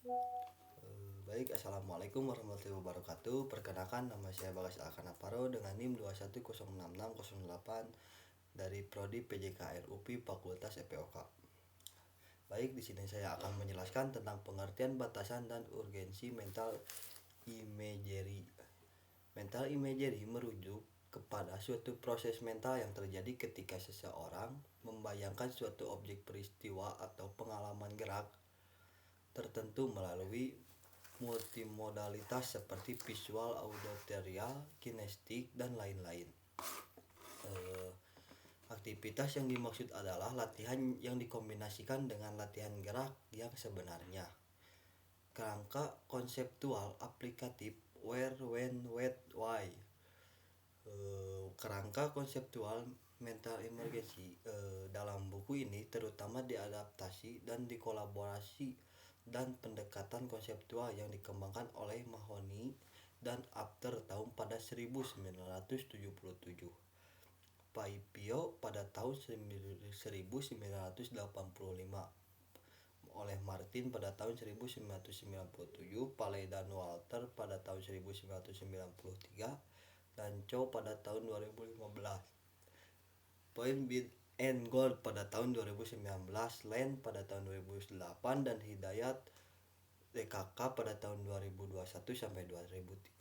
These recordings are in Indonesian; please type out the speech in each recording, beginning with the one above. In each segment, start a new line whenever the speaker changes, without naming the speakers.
Baik, assalamualaikum warahmatullahi wabarakatuh. Perkenalkan, nama saya Bagas Alkanaparo dengan NIM 2106608 dari Prodi PJK RUPI Fakultas EPOK. Baik, di sini saya akan menjelaskan tentang pengertian batasan dan urgensi mental imagery. Mental imagery merujuk kepada suatu proses mental yang terjadi ketika seseorang membayangkan suatu objek peristiwa atau pengalaman gerak tertentu melalui multimodalitas seperti visual, auditorial, kinestetik, dan lain-lain. Aktivitas yang dimaksud adalah latihan yang dikombinasikan dengan latihan gerak yang sebenarnya. Kerangka konseptual aplikatif where, when, what, why. Kerangka konseptual mental emergency dalam buku ini terutama diadaptasi dan dikolaborasi dan pendekatan konseptual yang dikembangkan oleh Mahoney dan Apter tahun pada 1977, Paipio pada tahun 1985, oleh Martin pada tahun 1997, Paley dan Walter pada tahun 1993, dan Chow pada tahun 2015. Point Bid and Gold pada tahun 2019, Land pada tahun 2008, dan Hidayat DKK pada tahun 2021 sampai 2023.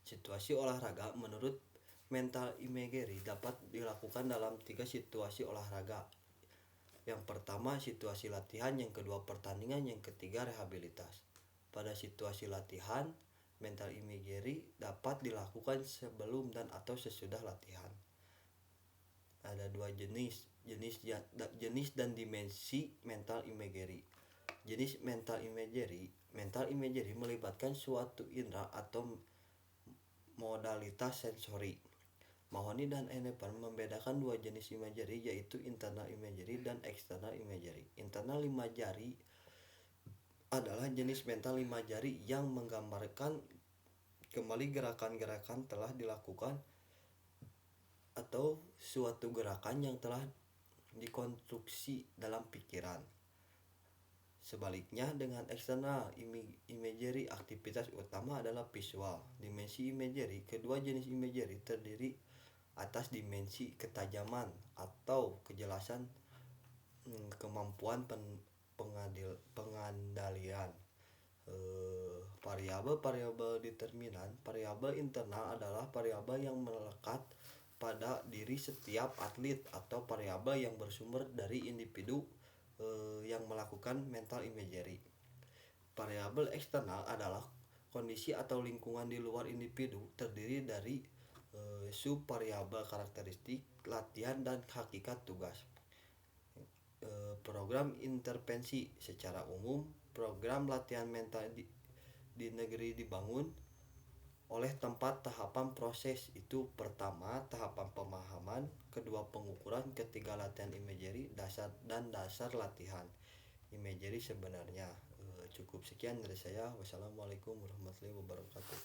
Situasi olahraga menurut mental imagery dapat dilakukan dalam 3 situasi olahraga. Yang pertama situasi latihan, yang kedua pertandingan, yang ketiga rehabilitas. Pada situasi latihan, mental imagery dapat dilakukan sebelum dan atau sesudah latihan. Ada dua jenis dan dimensi mental imagery. Jenis mental imagery melibatkan suatu indera atau modalitas sensori. Mahoney dan Enepan membedakan dua jenis imagery, yaitu internal imagery dan external imagery. Internal 5 jari adalah jenis mental 5 jari yang menggambarkan kembali gerakan-gerakan telah dilakukan atau suatu gerakan yang telah dikonstruksi dalam pikiran. Sebaliknya dengan external imagery, aktivitas utama adalah visual. Dimensi imagery, kedua jenis imagery terdiri atas dimensi ketajaman atau kejelasan, kemampuan pengandalian. Variabel determinan. Variabel internal adalah variabel yang melekat pada diri setiap atlet atau variabel yang bersumber dari individu yang melakukan mental imagery. Variabel eksternal adalah kondisi atau lingkungan di luar individu, terdiri dari subvariabel karakteristik, latihan, dan hakikat tugas. Program intervensi secara umum, program latihan mental di negeri dibangun oleh tempat tahapan proses itu. Pertama, tahapan pemahaman, kedua pengukuran, ketiga latihan imagery, dasar latihan imagery sebenarnya. Cukup sekian dari saya. Wassalamualaikum warahmatullahi wabarakatuh.